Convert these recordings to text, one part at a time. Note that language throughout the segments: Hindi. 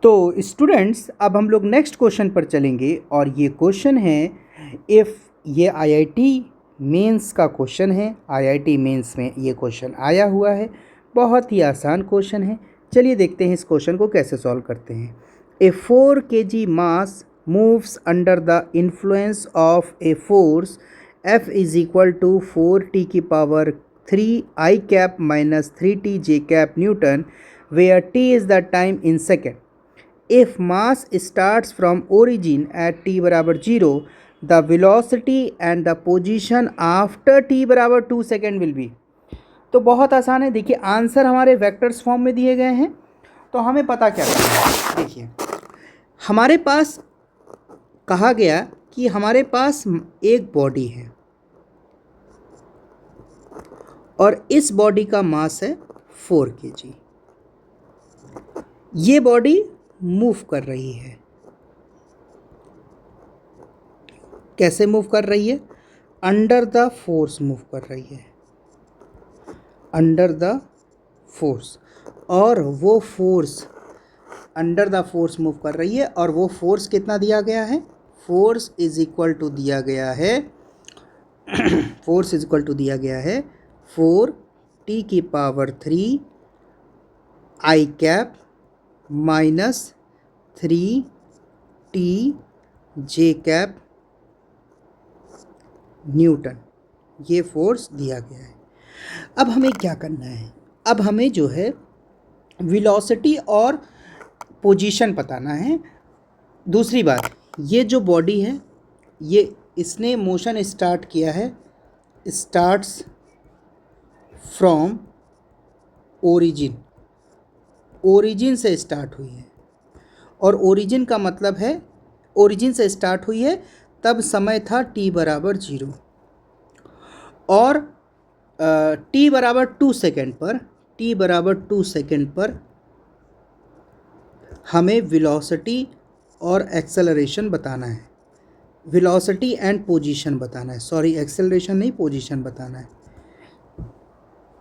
तो स्टूडेंट्स अब हम लोग नेक्स्ट क्वेश्चन पर चलेंगे और ये क्वेश्चन है इफ़ ये आईआईटी मेंस का क्वेश्चन है। आईआईटी मेंस में ये क्वेश्चन आया हुआ है, बहुत ही आसान क्वेश्चन है। चलिए देखते हैं इस क्वेश्चन को कैसे सॉल्व करते हैं। A 4 kg mass moves under the influence of a force F is equal to 4t की power 3 I cap minus 3t J cap newton where t is the time in second. If mass starts from origin at t बराबर 0, the velocity and the position after t बराबर 2 सेकेंड will be। तो बहुत आसान है। देखिए आंसर हमारे वेक्टर्स फॉर्म में दिए गए हैं, तो हमें पता क्या करना है। देखिए हमारे पास कहा गया कि हमारे पास एक बॉडी है और इस बॉडी का मास है 4 kg। ये बॉडी मूव कर रही है। कैसे मूव कर रही है? अंडर द फोर्स मूव कर रही है, अंडर द फोर्स। और वो force under the force move कर रही है और वो फोर्स कितना दिया गया है? फोर्स इज इक्वल टू दिया गया है फोर्स इज इक्वल टू दिया गया है 4t की power 3 I cap minus 3t J cap Newton. ये फोर्स दिया गया है। अब हमें क्या करना है? अब हमें जो है वेलोसिटी और पोजीशन बताना है। दूसरी बात, ये जो बॉडी है ये इसने मोशन स्टार्ट किया है, स्टार्ट्स फ्रॉम ओरिजिन, ओरिजिन से स्टार्ट हुई है। और ओरिजिन का मतलब है ओरिजिन से स्टार्ट हुई है, तब समय था t बराबर 0 और t बराबर 2 सेकेंड पर, t बराबर 2 सेकेंड पर हमें वेलोसिटी और एक्सेलरेशन बताना है। वेलोसिटी एंड पोजीशन बताना है, सॉरी एक्सेलरेशन नहीं, पोजीशन बताना है।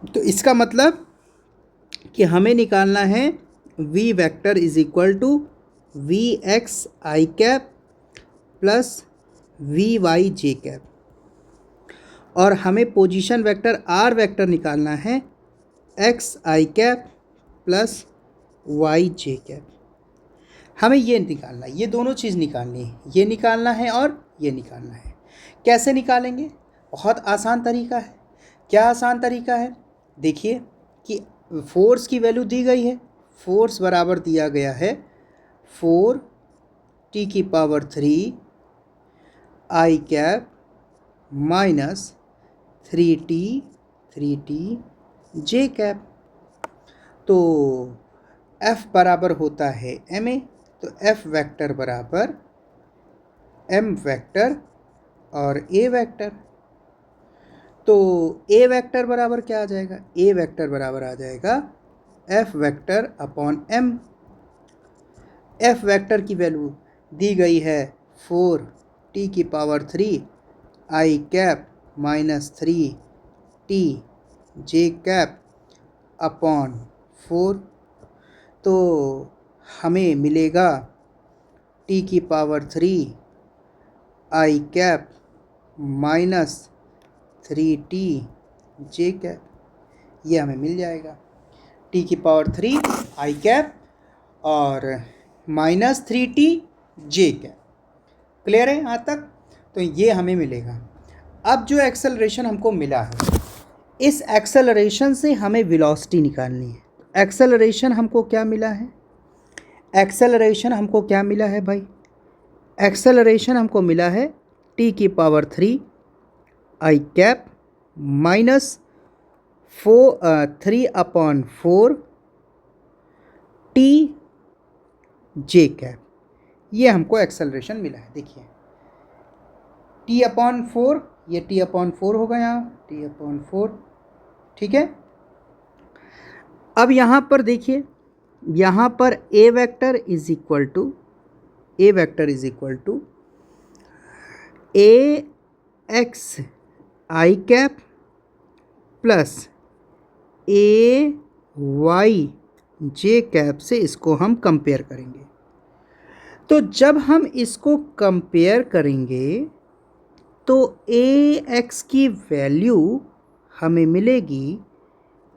तो इसका मतलब कि हमें निकालना है v vector is equal to V X I cap plus V Y J cap, और हमें पोजीशन वेक्टर r वेक्टर निकालना है X I cap plus Y J cap. हमें ये निकालना है, ये दोनों चीज़ निकालनी है, ये निकालना है और ये निकालना है। कैसे निकालेंगे? बहुत आसान तरीका है। क्या आसान तरीका है? देखिए कि फोर्स की वैल्यू दी गई है, फोर्स बराबर दिया गया है 4t की power 3 I cap minus 3t J cap. तो F बराबर होता है ma, तो F वेक्टर बराबर m वेक्टर और a वेक्टर। तो a वेक्टर बराबर क्या आ जाएगा? a वेक्टर बराबर आ जाएगा f vector upon m। f vector की वैल्यू दी गई है 4t की power 3 I cap minus 3t J cap upon 4। तो हमें मिलेगा t की power 3 I cap minus 3t J cap, ये हमें मिल जाएगा। t की पावर 3 I कैप और minus 3t J cap. Clear है यहाँ तक? तो ये हमें मिलेगा। अब जो एक्सेलरेशन हमको मिला है, इस एक्सेलरेशन से हमें वेलोसिटी निकालनी है। एक्सेलरेशन हमको क्या मिला है? एक्सेलरेशन हमको क्या मिला है भाई? एक्सेलरेशन हमको मिला है t की power 3 I cap minus 3/4 t J cap. ये हमको एक्सेलरेशन मिला है। देखिए t/4, ये t/4 होगा, यहाँ t/4, ठीक है। अब यहाँ पर देखिए, यहाँ पर a vector is equal to a X I cap plus a Y J cap से इसको हम कंपेयर करेंगे। तो जब हम इसको कंपेयर करेंगे तो ए एक्स की वैल्यू हमें मिलेगी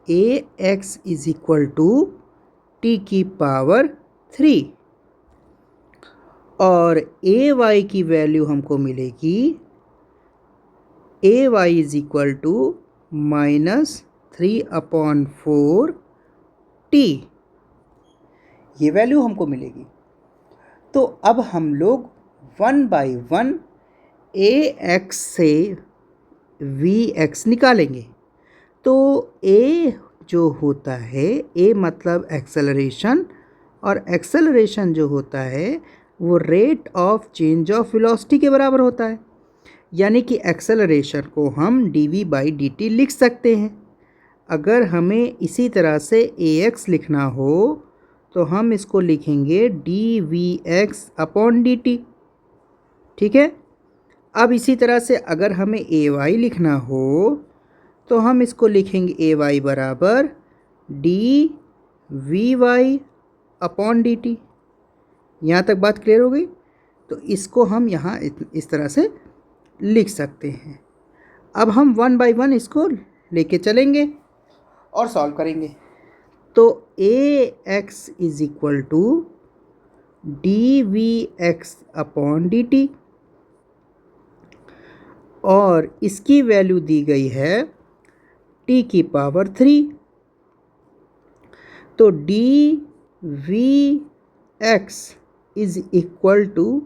A X is equal to T की पावर 3 और ए वाई की वैल्यू हमको मिलेगी A Y is equal to -3/4 T. ये वैल्यू हमको मिलेगी। तो अब हम लोग 1 बाई 1 ए एक्स से वी एक्स निकालेंगे। तो ए जो होता है, ए मतलब एक्सेलरेशन, और एक्सेलरेशन जो होता है वो rate of change of velocity के बराबर होता है। यानी कि एक्सेलरेशन को हम dv/dt लिख सकते हैं। अगर हमें इसी तरह से ax लिखना हो तो हम इसको लिखेंगे dvx/dt। ठीक है। अब इसी तरह से अगर हमें ay लिखना हो तो हम इसको लिखेंगे ay बराबर dvy/dt। यहाँ तक बात क्लियर हो गई। तो इसको हम यहाँ इस तरह से लिख सकते हैं। अब हम 1 बाई 1 इसको लेके चलेंगे और सॉल्व करेंगे। तो A X is equal to dvx/dt और इसकी वैल्यू दी गई है t की पावर 3। तो dvx इज इक्वल टू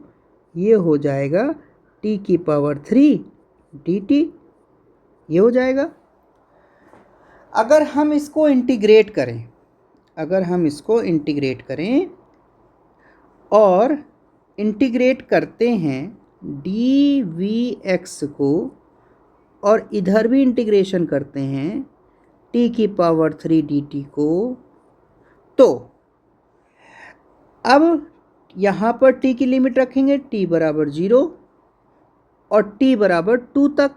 ये हो जाएगा t की पावर 3 dt। ये हो जाएगा। अगर हम इसको इंटीग्रेट करें और इंटीग्रेट करते हैं dvx को और इधर भी इंटीग्रेशन करते हैं t की पावर 3 dt को, तो अब यहाँ पर t की लिमिट रखेंगे t बराबर 0 और t बराबर 2 तक,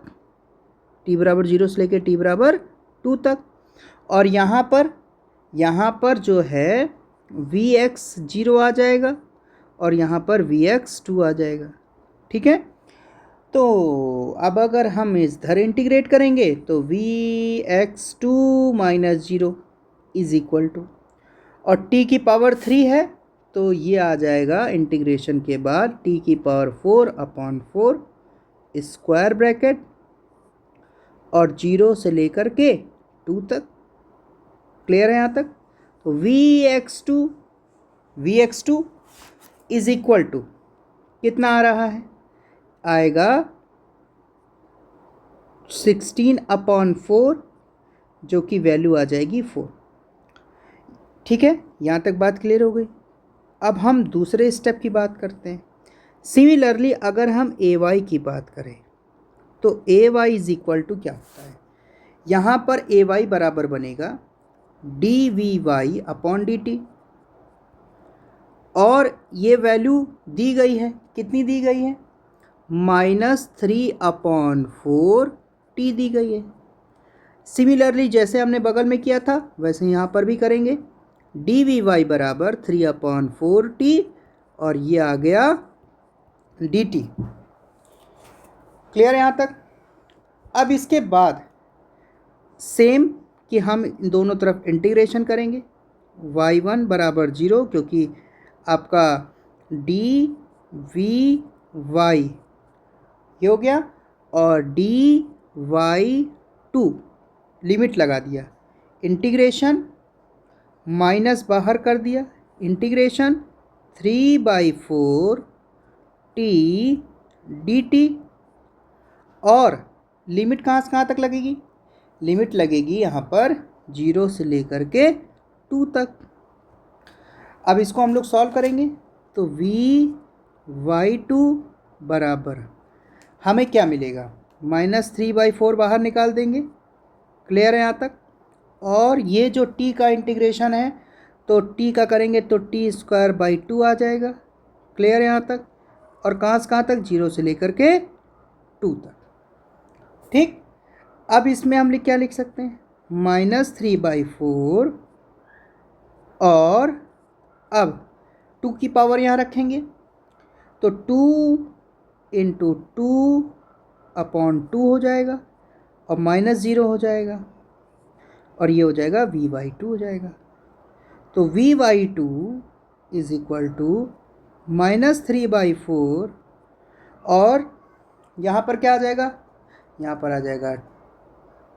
t बराबर 0 से लेकर t बराबर 2 तक। और यहाँ पर जो है vx 0 आ जाएगा और यहाँ पर vx 2 आ जाएगा। ठीक है। तो अब अगर हम इधर इंटीग्रेट करेंगे तो vx2 - 0 इज इक्वल टू, और t की पावर 3 है तो ये आ जाएगा इंटीग्रेशन के बाद t की पावर 4/4 स्क्वायर ब्रैकेट और 0 से लेकर के 2 तक। क्लियर है यहाँ तक। तो vx2 इज इक्वल टू कितना आ रहा है, आएगा 16/4 जो कि वैल्यू आ जाएगी 4। ठीक है। यहाँ तक बात क्लियर हो गई। अब हम दूसरे स्टेप की बात करते हैं। सिमिलरली अगर हम ay की बात करें तो ay इज इक्वल टू क्या होता है, यहाँ पर ay बराबर बनेगा dvy/dt और ये वैल्यू दी गई है, कितनी दी गई है, -3/4 t दी गई है। सिमिलरली जैसे हमने बगल में किया था वैसे यहाँ पर भी करेंगे, dvy बराबर 3/4 t और ये आ गया dt। क्लियर है यहाँ तक। अब इसके बाद सेम कि हम दोनों तरफ इंटीग्रेशन करेंगे, y1 बराबर 0 क्योंकि आपका dvy ये हो गया और dy2 लिमिट लगा दिया, इंटीग्रेशन माइनस बाहर कर दिया, इंटीग्रेशन 3/4 t dt और लिमिट कहाँ से कहाँ तक लगेगी, लिमिट लगेगी यहाँ पर 0 से लेकर के 2 तक। अब इसको हम लोग सॉल्व करेंगे तो vy2 बराबर हमें क्या मिलेगा, -3/4 बाहर निकाल देंगे। क्लियर है यहाँ तक। और ये जो t का इंटीग्रेशन है तो t का करेंगे तो t² 2 आ जाएगा। क्लियर है यहाँ तक। और कहाँ से कहाँ तक, 0 से लेकर के 2 तक। ठीक। अब इसमें हम क्या लिख सकते हैं, -3/4 और अब 2 की पावर यहाँ रखेंगे तो 2 इंटू 2/2 हो जाएगा और -0 हो जाएगा और ये हो जाएगा v/2 हो जाएगा। तो v/2 इज इक्वल टू -3/4 और यहाँ पर क्या आ जाएगा, यहाँ पर आ जाएगा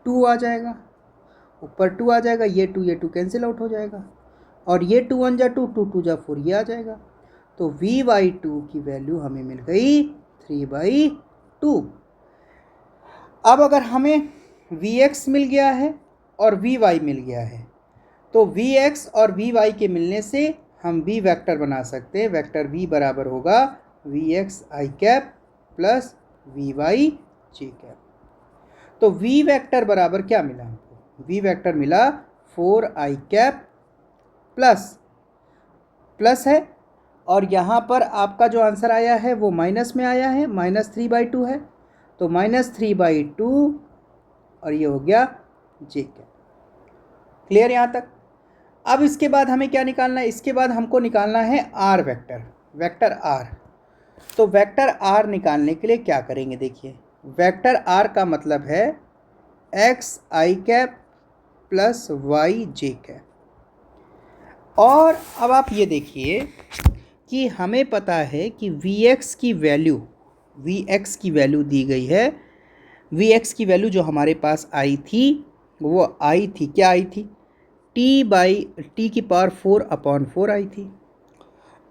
2 आ जाएगा, ऊपर 2 आ जाएगा, ये 2 कैंसिल आउट हो जाएगा और ये 2 1 जा 2 2 2 जा 4 ये आ जाएगा। तो v/2 की वैल्यू हमें मिल गई 3/2। अब अगर हमें vx मिल गया है और vy मिल गया है तो vx और vy के मिलने से हम v वेक्टर बना सकते हैं। वेक्टर v बराबर होगा vx i cap plus vy j cap. तो v वेक्टर बराबर क्या मिला हमको, v वेक्टर मिला 4i कैप प्लस है और यहाँ पर आपका जो आंसर आया है वो माइनस में आया है, -3/2 है तो -3/2 और ये हो गया j कैप। क्लियर यहाँ तक। अब इसके बाद हमें क्या निकालना है, इसके बाद हमको निकालना है r वेक्टर r। तो वेक्टर r निकालने के लिए क्या करेंगे, देखिए वेक्टर r का मतलब है x i cap plus y j cap. और अब आप ये देखिए कि हमें पता है कि vx की वैल्यू दी गई है। vx की वैल्यू जो हमारे पास आई थी वो आई थी, क्या आई थी, t की पावर 4/4 आई थी।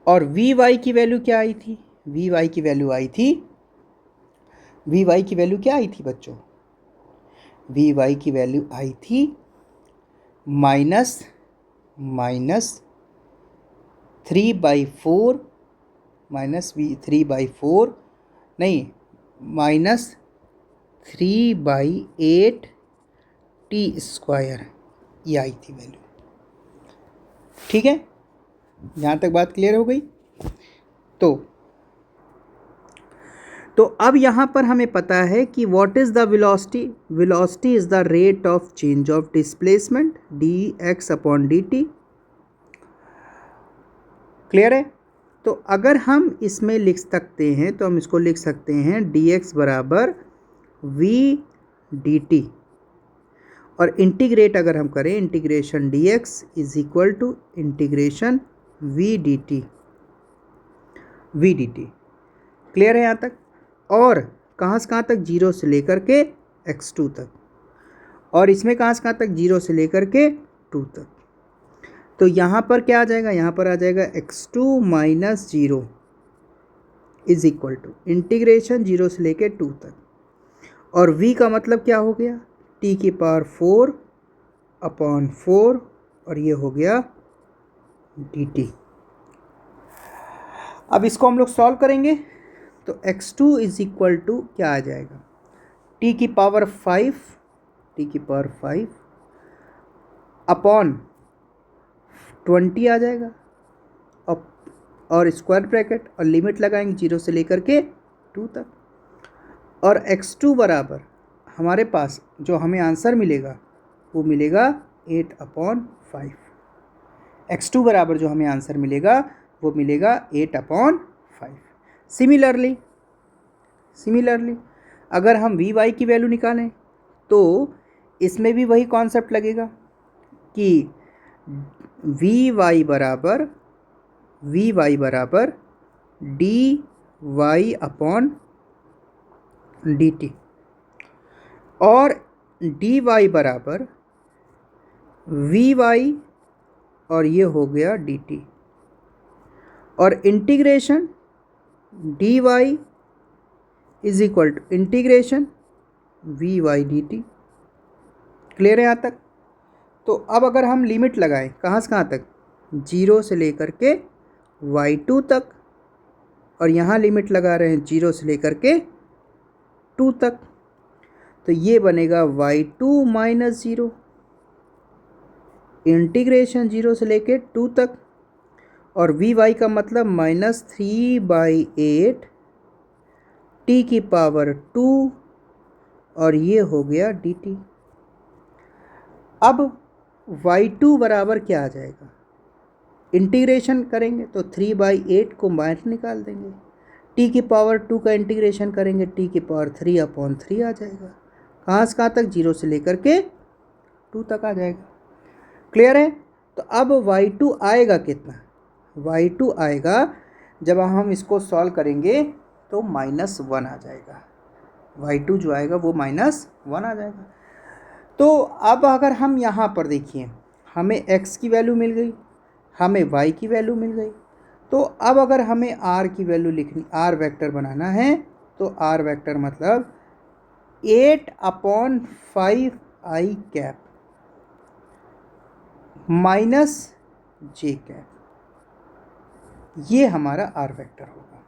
और vy की वैल्यू क्या आई थी, vy की वैल्यू क्या आई थी बच्चों, vy की वैल्यू आई थी -3/4 नहीं -3/8 t², ये आई थी वैल्यू। ठीक है, यहाँ तक बात क्लियर हो गई। तो अब यहाँ पर हमें पता है कि what is the velocity is the rate of change of displacement dx/dt। Clear है। तो अगर हम इसमें लिख सकते हैं तो हम इसको लिख सकते हैं dx बराबर v dt और इंटीग्रेट अगर हम करें integration dx is equal to integration v dt। Clear है यहाँ तक। और कहाँ से कहाँ तक, 0 से लेकर के x2 तक, और इसमें कहाँ से कहाँ तक, 0 से लेकर के 2 तक। तो यहाँ पर क्या आ जाएगा, यहाँ पर आ जाएगा x2 - 0 is equal to integration 0 से लेकर 2 तक, और v का मतलब क्या हो गया, t की पावर 4/4 और ये हो गया dt। अब इसको हम लोग सॉल्व करेंगे तो x2 इज इक्वल टू क्या आ जाएगा, t की पावर 5 अपॉन 20 आ जाएगा और स्क्वायर ब्रैकेट और लिमिट लगाएंगे 0 से लेकर के 2 तक। और x2 बराबर हमारे पास जो हमें आंसर मिलेगा वो मिलेगा 8/5। x2 बराबर जो हमें आंसर मिलेगा वो मिलेगा 8/5। सिमिलरली अगर हम vy की वैल्यू निकालें तो इसमें भी वही कॉन्सेप्ट लगेगा कि vy बराबर dy/dt और dy बराबर vy और ये हो गया dt और integration dy is equal to integration vy dt। Clear है यहाँ तक। तो अब अगर हम लिमिट लगाएं कहाँ से कहाँ तक, 0 से लेकर के y2 तक, और यहाँ लिमिट लगा रहे हैं 0 से लेकर के 2 तक, तो ये बनेगा y2 - 0 इंटीग्रेशन 0 से लेकर 2 तक, और vy का मतलब -3/8 t की पावर 2 और ये हो गया dt। अब y2 बराबर क्या आ जाएगा, इंटीग्रेशन करेंगे तो 3/8 को बाहर निकाल देंगे, t की पावर 2 का इंटीग्रेशन करेंगे t की पावर 3/3 आ जाएगा। कहाँ से कहाँ तक, 0 से लेकर के 2 तक आ जाएगा। क्लियर है? तो अब y2 आएगा कितना, y2 आएगा जब हम इसको सॉल्व करेंगे तो -1 आ जाएगा। y2 जो आएगा वो -1 आ जाएगा। तो अब अगर हम यहाँ पर देखिए, हमें x की वैल्यू मिल गई, हमें y की वैल्यू मिल गई। तो अब अगर हमें r की वैल्यू लिखनी, r वेक्टर बनाना है, तो r वेक्टर मतलब 8/5 कैप माइनस जे कैप, ये हमारा r वेक्टर होगा।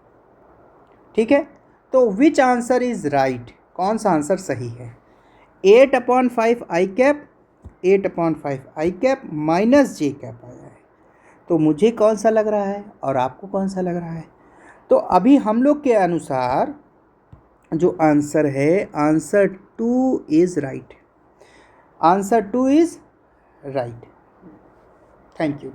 ठीक है, तो विच आंसर इज राइट, कौन सा आंसर सही है? 8/5 आई कैप, 8/5 आई कैप माइनस जे कैप आया है। तो मुझे कौन सा लग रहा है और आपको कौन सा लग रहा है? तो अभी हम लोग के अनुसार जो आंसर है, answer 2 is right, answer 2 is right. Thank you.